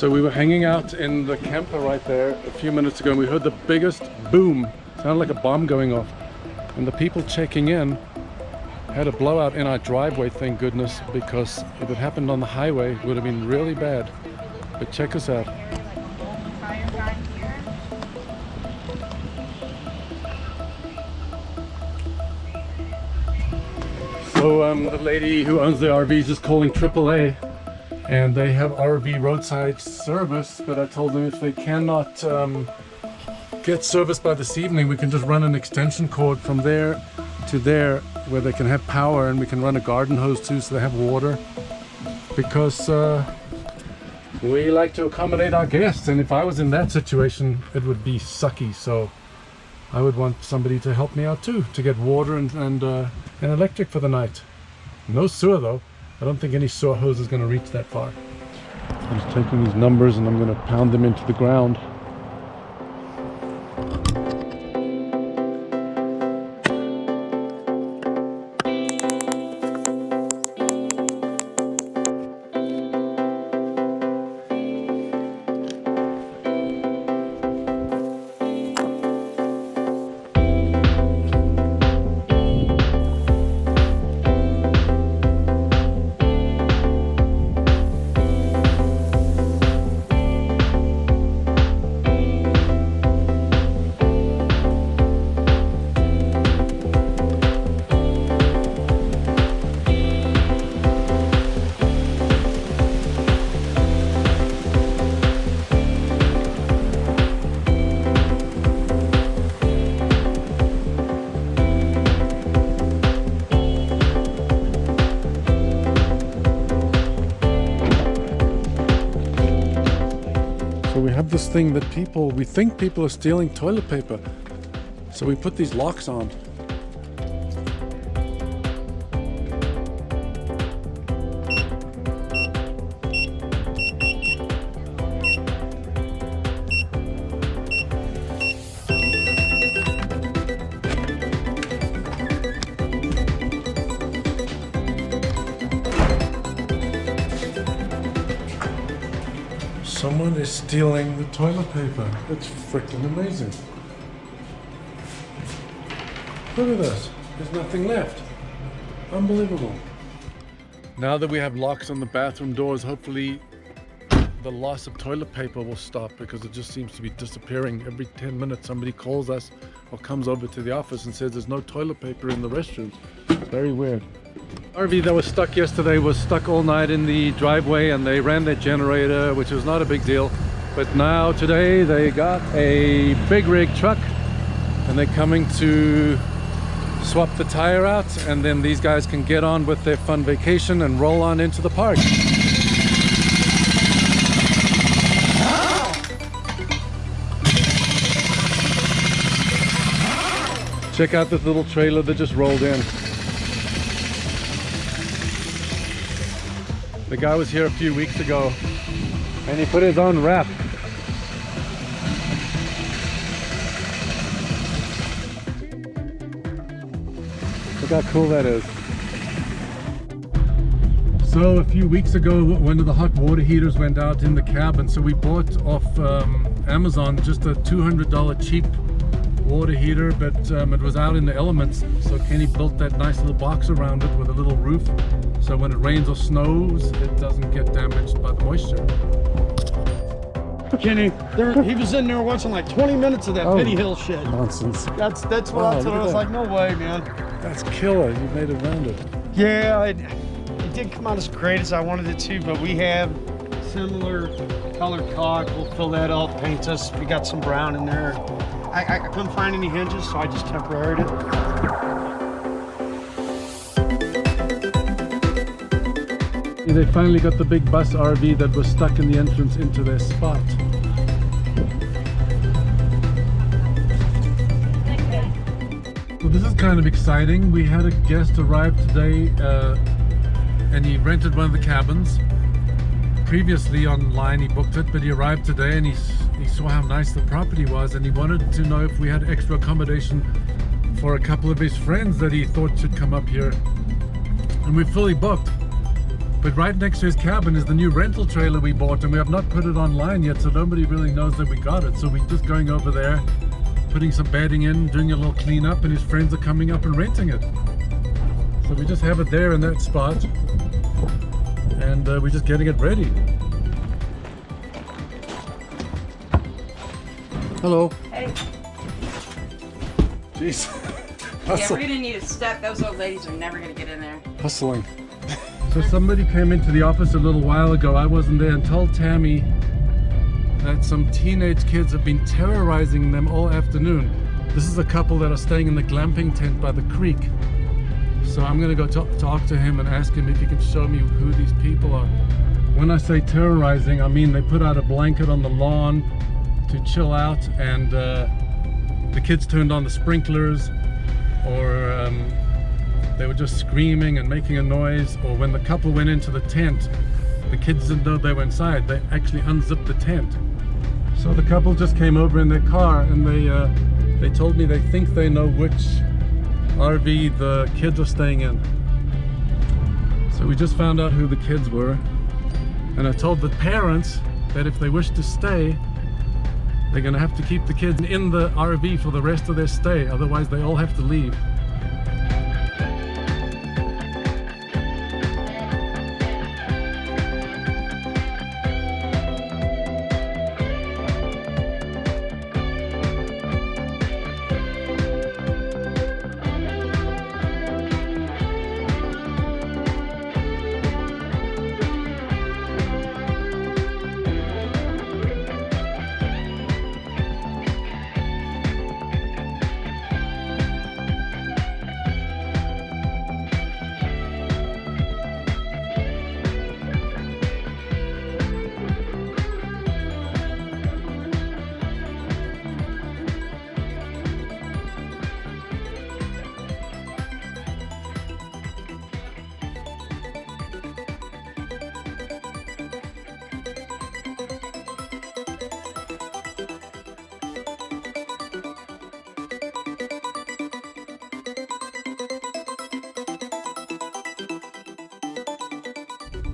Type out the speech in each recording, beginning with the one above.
So we were hanging out in the camper right there a few minutes ago and we heard the biggest boom. Sounded like a bomb going off. And the people checking in had a blowout in our driveway, thank goodness, because if it happened on the highway, it would have been really bad. But check us out. So the lady who owns the RV is just calling AAA. And they have RV roadside service, but I told them if they cannot get service by this evening, we can just run an extension cord from there to there where they can have power, and we can run a garden hose too so they have water, because we like to accommodate our guests, and if I was in that situation it would be sucky. So I would want somebody to help me out too, to get water and electric for the night. No sewer though. I don't think any sewer hose is going to reach that far. I'm just taking these numbers and I'm going to pound them into the ground. We have this thing that we think people are stealing toilet paper. So we put these locks on. Someone is stealing the toilet paper. It's freaking amazing. Look at this. There's nothing left. Unbelievable. Now that we have locks on the bathroom doors, hopefully the loss of toilet paper will stop, because it just seems to be disappearing. Every 10 minutes somebody calls us or comes over to the office and says there's no toilet paper in the restrooms. Very weird. RV that was stuck yesterday was stuck all night in the driveway, and they ran their generator, which was not a big deal. But now today they got a big rig truck and they're coming to swap the tire out, and then these guys can get on with their fun vacation and roll on into the park. Check out this little trailer that just rolled in. The guy was here a few weeks ago and he put his own wrap. Look how cool that is. So a few weeks ago, one of the hot water heaters went out in the cabin, so we bought off Amazon just a $200 cheap water heater, but it was out in the elements, so Kenny built that nice little box around it with a little roof, so when it rains or snows it doesn't get damaged by the moisture. Kenny, he was in there watching like 20 minutes of that Penny Hill shit. Nonsense. That's what I told him. I was like, no way, man. That's killer. You made it rounded. Yeah, it didn't come out as great as I wanted it to, but we have similar colored caulk. We'll fill that up, paint this. We got some brown in there. I couldn't find any hinges, so I just temporaried it. They finally got the big bus RV that was stuck in the entrance into their spot. So this is kind of exciting. We had a guest arrive today and he rented one of the cabins. Previously online he booked it, but he arrived today and he saw how nice the property was, and he wanted to know if we had extra accommodation for a couple of his friends that he thought should come up here. And we're fully booked. But right next to his cabin is the new rental trailer we bought, and we have not put it online yet, so nobody really knows that we got it. So we're just going over there, putting some bedding in, doing a little cleanup, and his friends are coming up and renting it. So we just have it there in that spot, and we're just getting it ready. Hello. Hey. Jeez. Yeah, we're gonna need a step. Those old ladies are never gonna get in there. Hustling. So somebody came into the office a little while ago, I wasn't there, and told Tammy that some teenage kids have been terrorizing them all afternoon. This is a couple that are staying in the glamping tent by the creek. So I'm gonna go talk to him and ask him if he can show me who these people are. When I say terrorizing, I mean they put out a blanket on the lawn to chill out, and the kids turned on the sprinklers, or they were just screaming and making a noise. Or when the couple went into the tent, the kids didn't know they were inside. They actually unzipped the tent. So the couple just came over in their car, and they told me they think they know which RV the kids are staying in. So we just found out who the kids were, and I told the parents that if they wish to stay, they're gonna have to keep the kids in the RV for the rest of their stay, otherwise they all have to leave.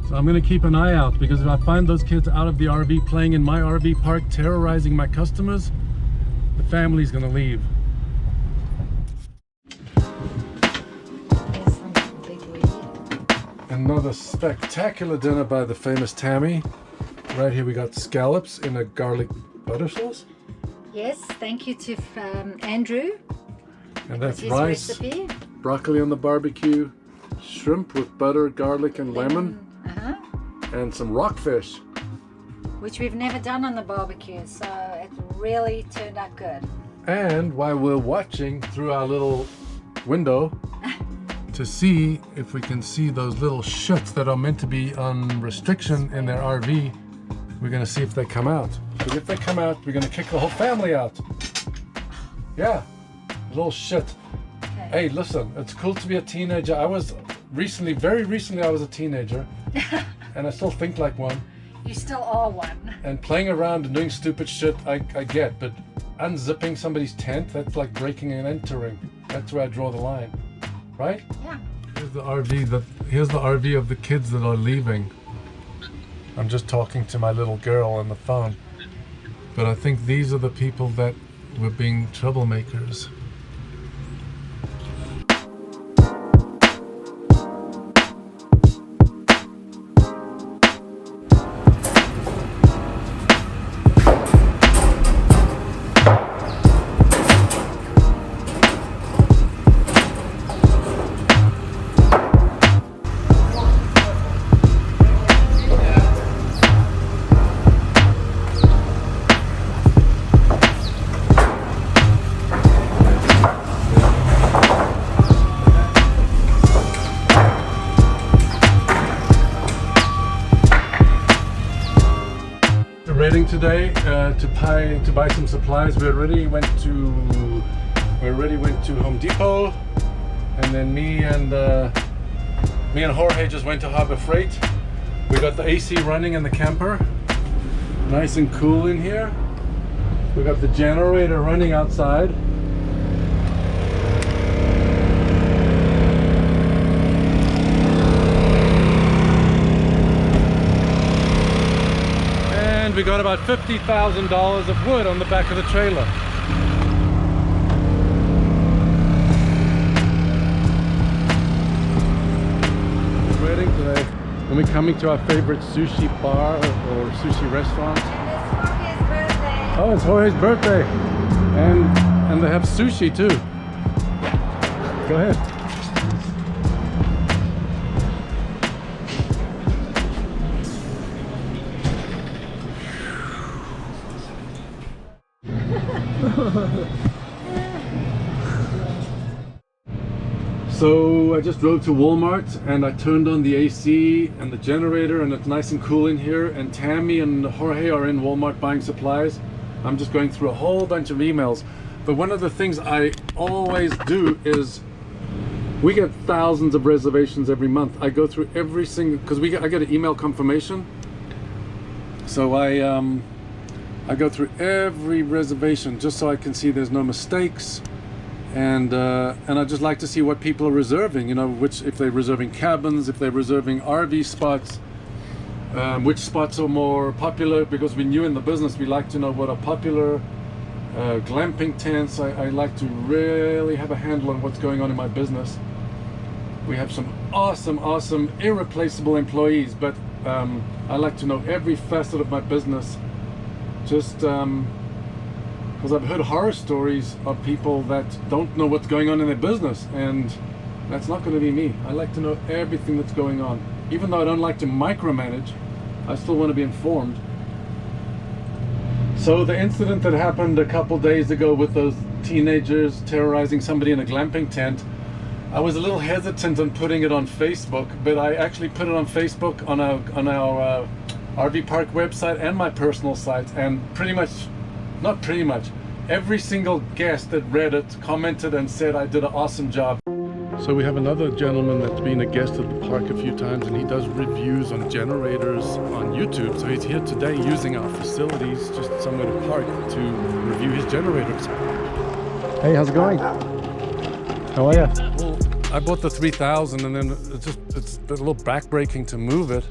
So I'm gonna keep an eye out, because if I find those kids out of the RV playing in my RV park, terrorizing my customers, the family's gonna leave. Another spectacular dinner by the famous Tammy. Right here we got scallops in a garlic butter sauce. Yes, thank you to Andrew. And that's his rice, recipe. broccoli on the barbecue, shrimp with butter, garlic and lemon, and some rockfish. Which we've never done on the barbecue, so it really turned out good. And while we're watching through our little window to see if we can see those little shits that are meant to be on restriction in their RV, we're gonna see if they come out. So if they come out, we're gonna kick the whole family out. Yeah, little shit. Okay. Hey, listen, it's cool to be a teenager. I was recently, very recently, I was a teenager, and I still think like one. You still are one. And playing around and doing stupid shit, I get, but unzipping somebody's tent, that's like breaking and entering. That's where I draw the line, right? Yeah. Here's the RV of the kids that are leaving. I'm just talking to my little girl on the phone, but I think these are the people that were being troublemakers. Reading today to buy some supplies. We already went to Home Depot, and then me and Jorge just went to Harbor Freight. We got the AC running in the camper, nice and cool in here. We got the generator running outside. got about $50,000 of wood on the back of the trailer. Wedding today, and we're coming to our favorite sushi bar or sushi restaurant. And it's Jorge's birthday. Oh, it's Jorge's birthday, and they have sushi too. Go ahead. So I just drove to Walmart and I turned on the AC and the generator, and it's nice and cool in here, and Tammy and Jorge are in Walmart buying supplies. I'm just going through a whole bunch of emails, but one of the things I always do is we get thousands of reservations every month. I go through every single, because I get an email confirmation, so I go through every reservation just so I can see there's no mistakes. And I just like to see what people are reserving, you know, which, if they're reserving cabins, if they're reserving RV spots, which spots are more popular, because we're new in the business. We like to know what are popular. Glamping tents, I like to really have a handle on what's going on in my business. We have some awesome, irreplaceable employees, but I like to know every facet of my business, just because I've heard horror stories of people that don't know what's going on in their business, and that's not going to be me. I like to know everything that's going on. Even though I don't like to micromanage, I still want to be informed. So the incident that happened a couple days ago with those teenagers terrorizing somebody in a glamping tent, I was a little hesitant on putting it on Facebook, but I actually put it on Facebook on our RV park website and my personal site, and not pretty much, every single guest that read it commented and said I did an awesome job. So we have another gentleman that's been a guest at the park a few times, and he does reviews on generators on YouTube. So he's here today using our facilities, just somewhere to park, to review his generators. Hey, how's it going? How are you? Well, I bought the 3000, and then it's a little backbreaking to move it.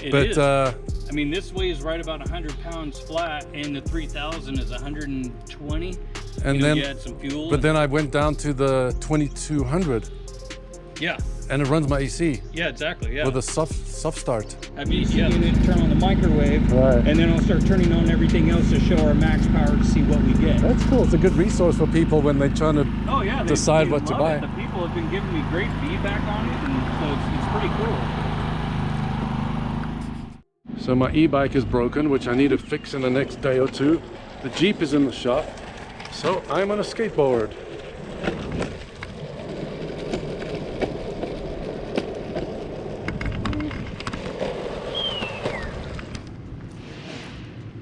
It is. I mean, this weighs right about 100 pounds flat, and the 3000 is 120. And then you add some fuel. But then I went down to the 2200. Yeah. And it runs my AC. Yeah, exactly. Yeah. With a soft start. Have AC unit, turn on the microwave, right, and then I'll start turning on everything else to show our max power to see what we get. That's cool. It's a good resource for people when they're trying to decide what to buy. The people have been giving me great feedback on it, and so it's pretty cool. So my e-bike is broken, which I need to fix in the next day or two. The Jeep is in the shop, so I'm on a skateboard.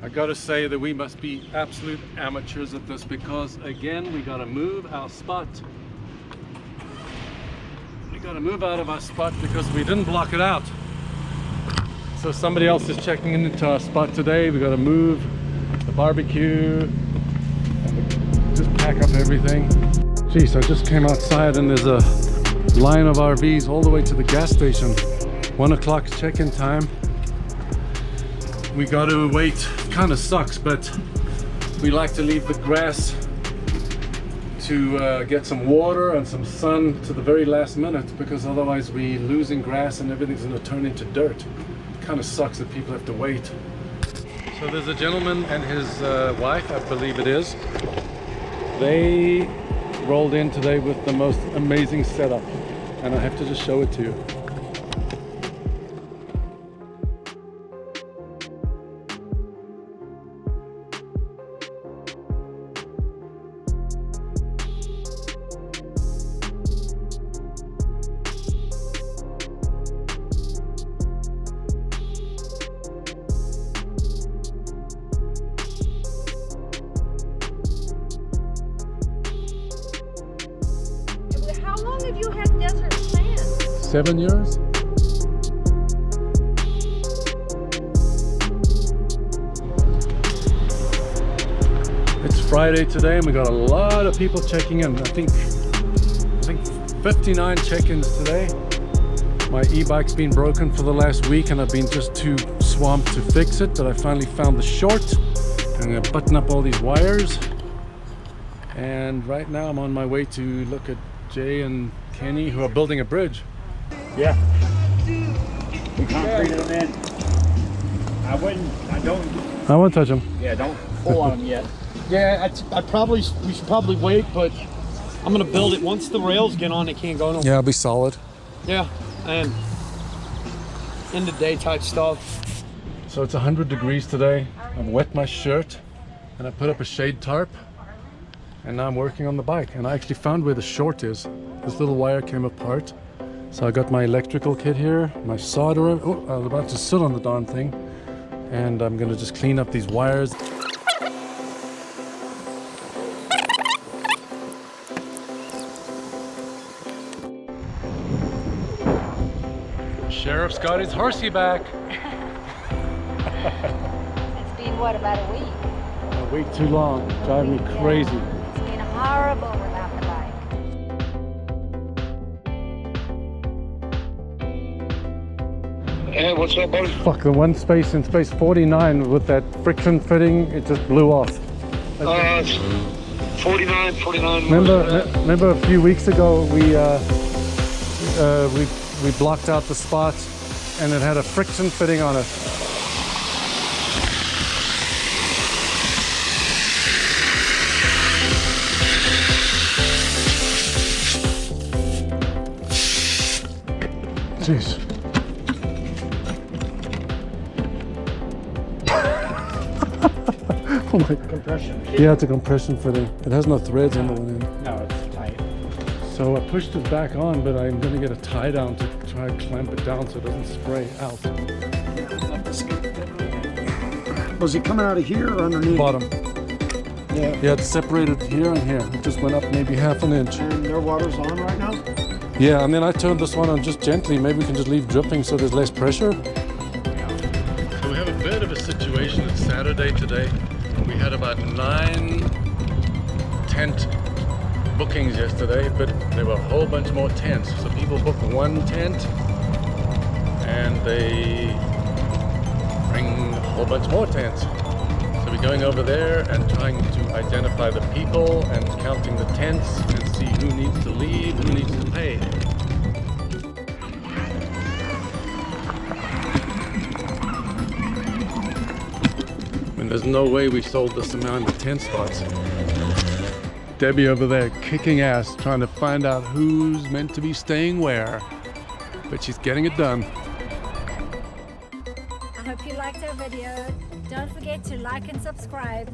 I gotta say that we must be absolute amateurs at this, because again, we gotta move our spot. We gotta move out of our spot because we didn't block it out. So somebody else is checking into our spot today. We got to move the barbecue and just pack up everything. Geez, I just came outside and there's a line of RVs all the way to the gas station. 1 o'clock check-in time. We got to wait. Kind of sucks, but we like to leave the grass to get some water and some sun to the very last minute, because otherwise we losing grass and everything's going to turn into dirt. Kind of sucks that people have to wait. So there's a gentleman and his wife, I believe it is. They rolled in today with the most amazing setup, and I have to just show it to you. How long have you had desert sand? 7 years? It's Friday today and we got a lot of people checking in. I think 59 check-ins today. My e-bike's been broken for the last week and I've been just too swamped to fix it, but I finally found the short. I'm gonna button up all these wires. And right now I'm on my way to look at Jay and Kenny who are building a bridge. Yeah. We concreted them in. I won't touch them. Yeah, don't pull on them yet. Yeah, we should probably wait, but I'm gonna build it. Once the rails get on, it can't go no. Yeah, it'll be solid. Yeah, and in the day type stuff. So it's 100 degrees today. I've wet my shirt and I put up a shade tarp. And now I'm working on the bike. And I actually found where the short is. This little wire came apart. So I got my electrical kit here, my solderer. Oh, I was about to sit on the darn thing. And I'm gonna just clean up these wires. Sheriff's got his horsey back. It's been, what, about a week? A week too long, driving me crazy. It's been horrible without the bike. Hey, what's up, buddy? Fuck, the one space in space 49 with that friction fitting, it just blew off. 49. Remember a few weeks ago we blocked out the spot and it had a friction fitting on it. Jeez. Oh my. Compression. Yeah, it's a compression fitting. It has no threads on the one end. No, it's tight. So I pushed it back on, but I'm going to get a tie down to try to clamp it down so it doesn't spray out. Was it coming out of here or underneath? Bottom. Yeah. Yeah, it's separated here and here. It just went up maybe half an inch. And their water's on right now? Yeah, and then I turned this one on just gently. Maybe we can just leave dripping so there's less pressure. So we have a bit of a situation. It's Saturday today. We had about 9 tent bookings yesterday, but there were a whole bunch more tents. So people book one tent and they bring a whole bunch more tents. So we're going over there and trying to identify the people and counting the tents and see who needs to leave, who needs to pay. And there's no way we sold this amount of tent spots. Debbie over there kicking ass, trying to find out who's meant to be staying where. But she's getting it done. I hope you liked our video. Don't forget to like and subscribe.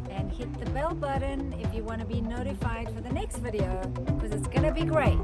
And hit the bell button if you want to be notified for the next video, because it's going to be great.